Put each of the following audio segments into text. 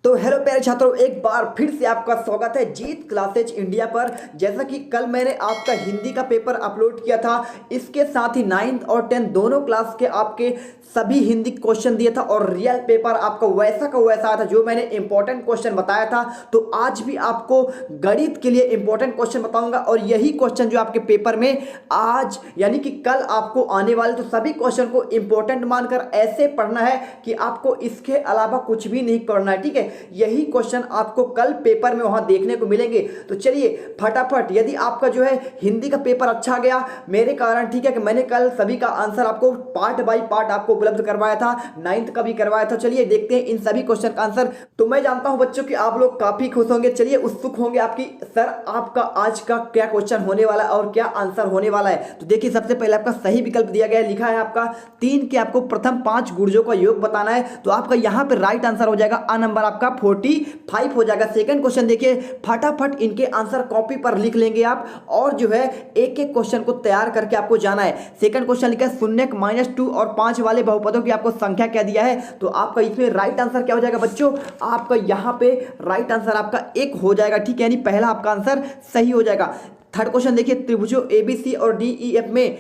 तो हेलो प्यारे छात्रों, एक बार फिर से आपका स्वागत है जीत क्लासेज इंडिया पर। जैसा कि कल मैंने आपका हिंदी का पेपर अपलोड किया था, इसके साथ ही 9th और 10th दोनों क्लास के आपके सभी हिंदी क्वेश्चन दिए था और रियल पेपर आपका वैसा का वैसा आया था जो मैंने इंपॉर्टेंट क्वेश्चन बताया था। तो आज भी आपको गणित के लिए इंपॉर्टेंट क्वेश्चन बताऊंगा और यही क्वेश्चन जो आपके पेपर में आज यानी कि कल आपको आने वाले, तो सभी क्वेश्चन को इंपॉर्टेंट मानकर ऐसे पढ़ना है कि आपको इसके अलावा कुछ भी नहीं पढ़ना है। ठीक है, यही क्वेश्चन आपको कल पेपर में वहां देखने को मिलेंगे। तो चलिए फटाफट, यदि आपका जो है हिंदी का पेपर अच्छा गया मेरे कारण, ठीक है, कि मैंने कल सभी का आंसर आपको पार्ट बाय पार्ट आपको उपलब्ध करवाया था, 9th का भी करवाया था। चलिए देखते हैं इन सभी क्वेश्चन का आंसर। तो मैं जानता हूं बच्चों कि आप लोग काफी खुश होंगे, चलिए उत्सुक होंगे आपकी सर आपका आज का क्या क्वेश्चन होने वाला है और क्या आंसर होने वाला है। तो देखिए सबसे पहले आपका सही विकल्प दिया गया है, लिखा है आपका 3 के आपको प्रथम 5 गुर्जों का योग बताना है। तो आपका यहां पे राइट आंसर हो जाएगा आ नंबर आपका 45 हो जाएगा। सेकंड क्वेश्चन देखिए, फटाफट इनके आंसर कॉपी पर लिख लेंगे आप और जो है एक एक क्वेश्चन को तैयार करके आपको जाना है। सेकंड क्वेश्चन लिखा है शून्य -2 और 5 वाले बहुपदों की आपको संख्या क्या दिया है। तो आपका इसमें राइट आंसर क्या हो जाएगा बच्चों, आपका यहां पे राइट आंसर आपका 1 हो जाएगा। ठीक है, यानी पहला आपका आंसर सही हो जाएगा। थर्ड क्वेश्चन देखिए, त्रिभुजों ABC और DEF में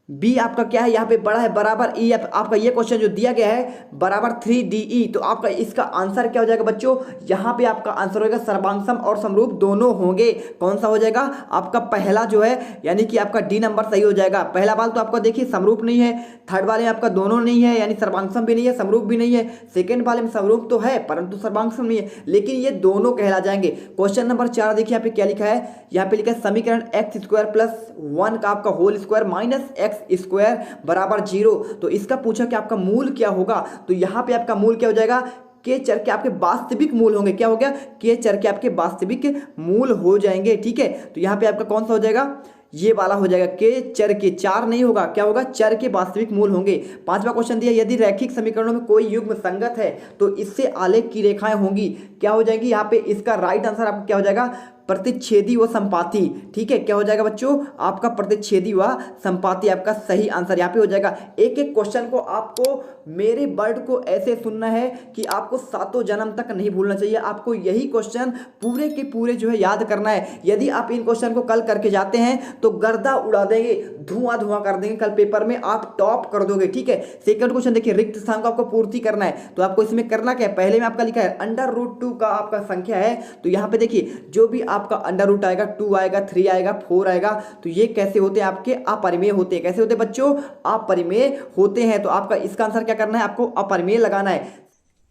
बी आपका क्या है, यहाँ पे बड़ा है बराबर EF। आपका ये क्वेश्चन जो दिया गया है बराबर 3DE, तो आपका इसका आंसर क्या हो जाएगा बच्चों, यहाँ पे आपका आंसर होगा सर्वांगसम और समरूप दोनों होंगे। कौन सा हो जाएगा आपका पहला जो है, यानी कि आपका डी नंबर सही हो जाएगा। पहला वाला तो आपका देखिए समरूप नहीं है, थर्ड वाले में आपका दोनों नहीं है, यानी सर्वांगसम भी नहीं है समरूप भी नहीं है। सेकेंड वाले में समरूप तो है परंतु सर्वांगसम नहीं है, लेकिन ये दोनों कहला जाएंगे। क्वेश्चन नंबर 4 देखिए यहाँ पे क्या लिखा है, यहाँ पे लिखा है समीकरण x² + 1 का आपका whole square minus x square बराबर 0। तो इसका पूछा कि आपका मूल क्या होगा। तो यहां पे आपका मूल क्या हो जाएगा, के चर के आपके वास्तविक मूल होंगे। क्या हो गया, के चर के आपके वास्तविक मूल हो जाएंगे। ठीक है, तो यहां पे आपका कौन सा हो जाएगा, ये वाला हो जाएगा, के चर के, चार नहीं होगा, क्या होगा, चर के वास्तविक मूल होंगे। पांचवा क्वेश्चन दिया, यदि रैखिक समीकरणों में कोई युग्म संगत है तो इससे आलेख की रेखाएं होंगी, क्या हो जाएंगी। यहाँ पे इसका राइट आंसर आपका क्या हो जाएगा, प्रतिच्छेदी व संपाती। ठीक है, क्या हो जाएगा बच्चों, आपका प्रतिच्छेदी व संपाती आपका सही आंसर यहाँ पे हो जाएगा। एक एक क्वेश्चन को आपको मेरे वर्ड को ऐसे सुनना है कि आपको सातों जन्म तक नहीं भूलना चाहिए। आपको यही क्वेश्चन पूरे के पूरे जो है याद करना है। यदि आप इन क्वेश्चन को कल करके जाते हैं तो गर्दा उड़ा देंगे, धुआं धुआं कर देंगे, कल पेपर में आप टॉप कर दोगे। ठीक है, सेकंड क्वेश्चन देखिए, रिक्त स्थान को आपको पूर्ति करना है। तो आपको इसमें करना क्या है, पहले में आपका लिखा है √2 का आपका संख्या है। तो यहाँ पे देखिए जो भी आपका √2 आएगा, 2 आएगा, 3 आएगा, 4 आएगा, तो ये कैसे होते हैं, आपके अपरिमेय होते हैं। कैसे होते हैं बच्चों, अपरिमेय होते हैं। तो आपका इसका आंसर क्या करना है, आपको अपरिमेय लगाना है।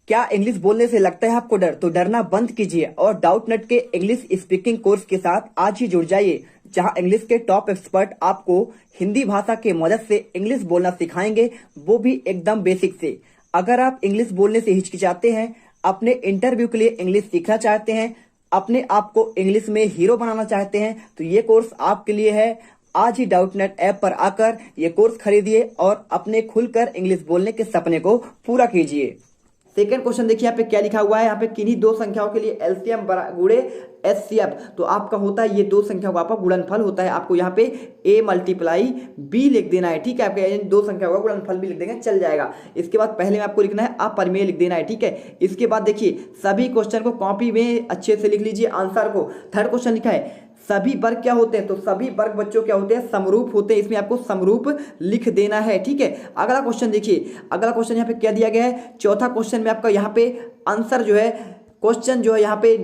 क्या इंग्लिश बोलने से लगता है आपको डर, तो डरना बंद कीजिए और डाउटनेट के इंग्लिश स्पीकिंग कोर्स के साथ आज ही जुड़ जाइए, जहां इंग्लिश के टॉप एक्सपर्ट आपको हिंदी भाषा के मदद से इंग्लिश बोलना सिखाएंगे, वो भी एकदम बेसिक से। अगर आप इंग्लिश बोलने से हिचकिचाते हैं, अपने इंटरव्यू के लिए इंग्लिश सीखना चाहते हैं, अपने आप को इंग्लिश में हीरो बनाना चाहते हैं, तो ये कोर्स आपके लिए है। आज ही डाउटनेट ऐप पर आकर ये कोर्स खरीदिए और अपने खुलकर इंग्लिश बोलने के सपने को पूरा कीजिए। सेकंड क्वेश्चन देखिए यहाँ पे क्या लिखा हुआ है, यहाँ पे किन्हीं दो संख्याओं के लिए एलसीएम गुणे HCF। तो आपका होता है ये दो संख्याओं का आपका गुणनफल होता है। आपको यहाँ पे A × B लिख देना है। ठीक है, आपके दो संख्याओं का गुणनफल भी लिख देंगे, चल जाएगा। इसके बाद पहले में आपको लिखना है अपरिमेय लिख देना है। ठीक है, इसके बाद देखिए सभी क्वेश्चन को कॉपी में अच्छे से लिख लीजिए आंसर को। थर्ड क्वेश्चन लिखा है सभी वर्ग क्या होते हैं, तो सभी वर्ग बच्चों क्या होते हैं, समरूप होते हैं। इसमें आपको समरूप लिख देना है। ठीक है, अगला क्वेश्चन देखिए, अगला क्वेश्चन यहाँ पे क्या दिया गया है, चौथा क्वेश्चन में आपका यहाँ पे आंसर जो है, क्वेश्चन जो है यहाँ पे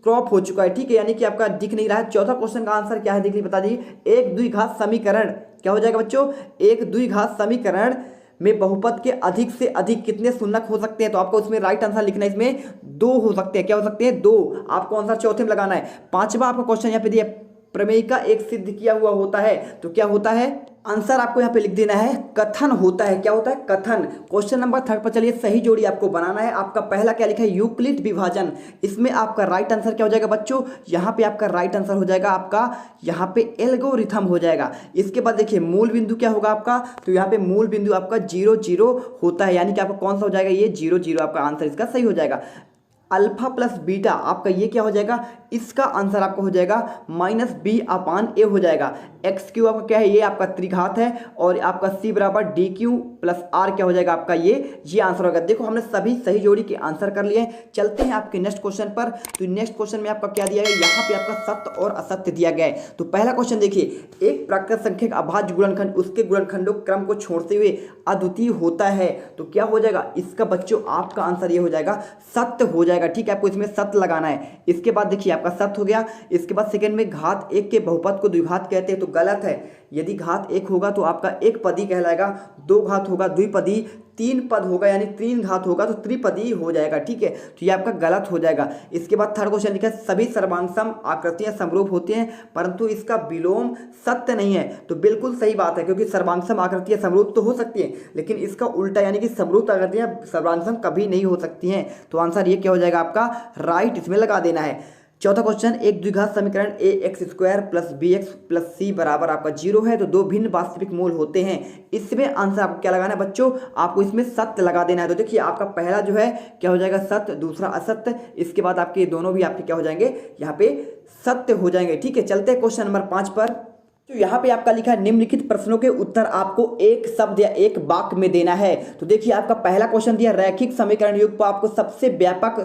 क्रॉप हो चुका है। ठीक है, यानी कि आपका दिख नहीं रहा है। चौथा क्वेश्चन का आंसर क्या है देख लीजिए, बता दीजिए। एक द्विघात समीकरण क्या हो जाएगा बच्चों, एक द्विघात समीकरण में बहुपद के अधिक से अधिक कितने शून्यक हो सकते हैं। तो आपको उसमें राइट आंसर लिखना है, इसमें 2 हो सकते हैं। क्या हो सकते हैं, 2। आपको आंसर चौथे में लगाना है। पांचवा आपका क्वेश्चन यहाँ पे दिया, प्रमेय का एक सिद्ध किया हुआ होता है। तो क्या होता है, आंसर आपको यहाँ पे लिख देना है कथन होता है। क्या होता है, कथन। क्वेश्चन नंबर 3 पर चलिए सही जोड़ी आपको बनाना है। आपका पहला क्या लिखा है, यूक्लिड विभाजन। इसमें आपका राइट आंसर क्या हो जाएगा बच्चों, यहाँ पे आपका राइट आंसर हो जाएगा आपका यहाँ पे एल्गोरिथम हो जाएगा। इसके बाद देखिए मूल बिंदु क्या होगा आपका, तो यहाँ पे मूल बिंदु आपका 0 0 होता है, यानी कि आपका कौन सा हो जाएगा, ये 0 0 आपका आंसर इसका सही हो जाएगा। अल्फा प्लस बीटा आपका ये क्या हो जाएगा, इसका आंसर आपका हो जाएगा -b/a हो जाएगा। एक्स क्यू आपका क्या है, ये आपका त्रिघात है, और आपका c बराबर डी क्यू प्लस आर क्या हो जाएगा आपका, ये आंसर होगा। देखो हमने सभी सही जोड़ी के आंसर कर लिए। चलते हैं आपके नेक्स्ट क्वेश्चन पर। तो नेक्स्ट क्वेश्चन में आपका क्या दिया गया, यहाँ पे आपका सत्य और असत्य दिया गया है। तो पहला क्वेश्चन देखिए, एक प्राकृत संख्या का अभाज्य गुणनखंड उसके गुणनखंडों क्रम को छोड़ते हुए अद्वितीय होता है, तो क्या हो जाएगा इसका बच्चों, आपका आंसर ये हो जाएगा सत्य हो जाएगा। ठीक है, आपको इसमें सत्य लगाना है। इसके बाद देखिए आपका सत्य हो गया। इसके बाद सेकंड में घात 1 के बहुपद को द्विघात कहते हैं, तो गलत है। यदि घात 1 होगा तो आपका एक पदी कहलाएगा, 2 घात होगा द्विपदी, 3 पद होगा यानी 3 घात होगा तो त्रिपदी हो जाएगा। ठीक है, तो ये आपका गलत हो जाएगा। इसके बाद थर्ड क्वेश्चन लिखा है, सभी सर्वांगसम आकृतियां समरूप होती हैं परंतु इसका विलोम सत्य नहीं है। तो बिल्कुल सही बात है, क्योंकि सर्वांगसम आकृतियां समरूप तो हो सकती हैं, लेकिन इसका उल्टा यानी कि समरूप आकृतियां सर्वांगसम कभी नहीं हो सकती हैं। तो आंसर ये क्या हो जाएगा आपका, राइट, इसमें लगा देना है। चौथा क्वेश्चन, एक द्विघात समीकरण ax² plus bx plus c बराबर आपका 0 है, तो दो भिन्न वास्तविक मूल होते हैं। इसमें आंसर आपको क्या लगाना है बच्चों, आपको इसमें सत्य लगा देना है। तो देखिए आपका पहला जो है क्या हो जाएगा, सत्य, दूसरा असत्य। इसके बाद आपके दोनों भी आपके क्या हो जाएंगे, यहाँ पे सत्य हो जाएंगे। ठीक है, चलते हैं क्वेश्चन नंबर 5 पर। तो यहाँ पे आपका लिखा है, निम्नलिखित प्रश्नों के उत्तर आपको एक शब्द या एक वाक्य में देना है। तो देखिए आपका पहला क्वेश्चन दिया, रैखिक समीकरण युग को आपको सबसे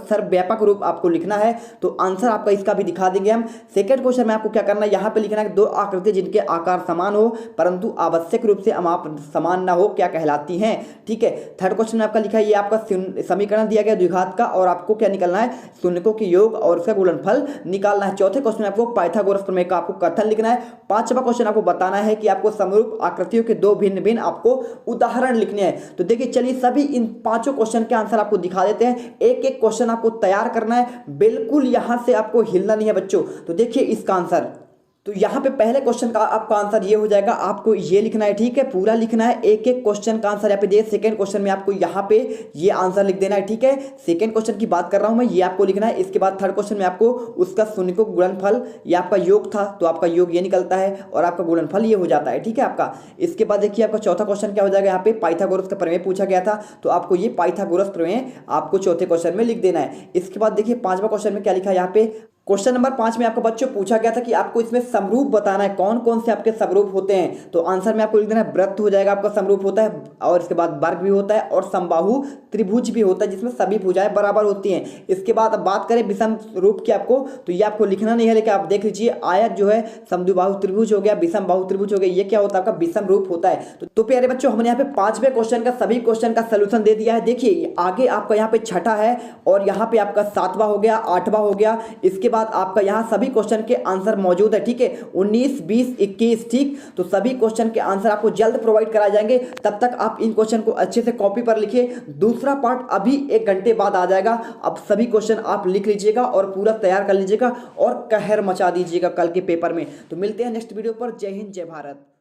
सर्वव्यापक रूप आपको लिखना है, तो आंसर आपका इसका भी दिखा देंगे हम। सेकंड क्वेश्चन में आपको क्या करना है, यहाँ पे लिखना है, दो आकृतियां जिनके आकार समान हो परंतु आवश्यक रूप से अमाप समान ना हो, क्या कहलाती हैं। ठीक है, थर्ड क्वेश्चन में आपका लिखा है, ये आपका समीकरण दिया गया द्विघात का, और आपको क्या निकलना है, शून्यकों के योग और उसका गुणनफल निकालना है। चौथे क्वेश्चन में आपको पाइथागोरस प्रमेय का आपको कथन लिखना है। पांचवा क्वेश्चन आपको बताना है कि आपको समरूप आकृतियों के दो भिन्न भिन्न आपको उदाहरण लिखने हैं। तो देखिए चलिए सभी इन पांचों क्वेश्चन के आंसर आपको दिखा देते हैं। एक एक क्वेश्चन आपको तैयार करना है, बिल्कुल यहां से आपको हिलना नहीं है बच्चों। तो देखिए इसका आंसर, तो यहाँ पे पहले क्वेश्चन का आपका आंसर ये हो जाएगा, आपको ये लिखना है। ठीक है, पूरा लिखना है, एक एक क्वेश्चन का आंसर यहाँ पे दिए। सेकंड क्वेश्चन में आपको यहाँ पे ये आंसर लिख देना है। ठीक है, सेकंड क्वेश्चन की बात कर रहा हूँ मैं, ये आपको लिखना है। इसके बाद थर्ड क्वेश्चन में आपको उसका शून्यकों का गुणनफल, ये आपका योग था तो आपका योग ये निकलता है और आपका गुणनफल ये हो जाता है। ठीक है आपका। इसके बाद देखिए आपका चौथा क्वेश्चन क्या हो जाएगा, यहाँ पे पाइथागोरस का प्रमेय पूछा गया था, तो आपको ये पाइथागोरस प्रमेय आपको चौथे क्वेश्चन में लिख देना है। इसके बाद देखिए पांचवा क्वेश्चन में क्या लिखा है, यहाँ पे क्वेश्चन नंबर 5 में आपको बच्चों पूछा गया था कि आपको इसमें समरूप बताना है, कौन कौन से आपके समरूप होते हैं। तो आंसर में आपको लिख देना है, वृत्त हो जाएगा आपका समरूप होता है, और इसके बाद वर्ग भी होता है, और समबाहु त्रिभुज भी होता है जिसमें सभी भुजाएं बराबर होती हैं। इसके बाद अब बात करें विषम रूप की, आपको तो ये आपको लिखना नहीं है, लेकिन आप देख लीजिए आयत जो है समद्विबाहु त्रिभुज हो गया, विषम बाहु त्रिभुज हो गया, ये क्या होता है आपका विषम रूप होता है। तो प्यारे बच्चों हमने यहाँ पे 5वें क्वेश्चन का सभी क्वेश्चन का सोल्यूशन दे दिया है। देखिए आगे आपका यहाँ पे छठा है, और यहाँ पे आपका 7वां हो गया, 8वां हो गया। इसके बाद आपका यहाँ सभी क्वेश्चन के आंसर मौजूद है। ठीक है, 19, 20, 21। ठीक, तो सभी क्वेश्चन के आंसर आपको जल्द प्रोवाइड कराए जाएंगे। तब तक आप इन क्वेश्चन को अच्छे से कॉपी पर लिखिए। दूसरा पार्ट अभी 1 घंटे बाद आ जाएगा। अब सभी क्वेश्चन आप लिख लीजिएगा और पूरा तैयार कर लीजिएगा और कहर मचा दीजिएगा कल के पेपर में। तो मिलते हैं नेक्स्ट वीडियो पर। जय हिंद, जय भारत।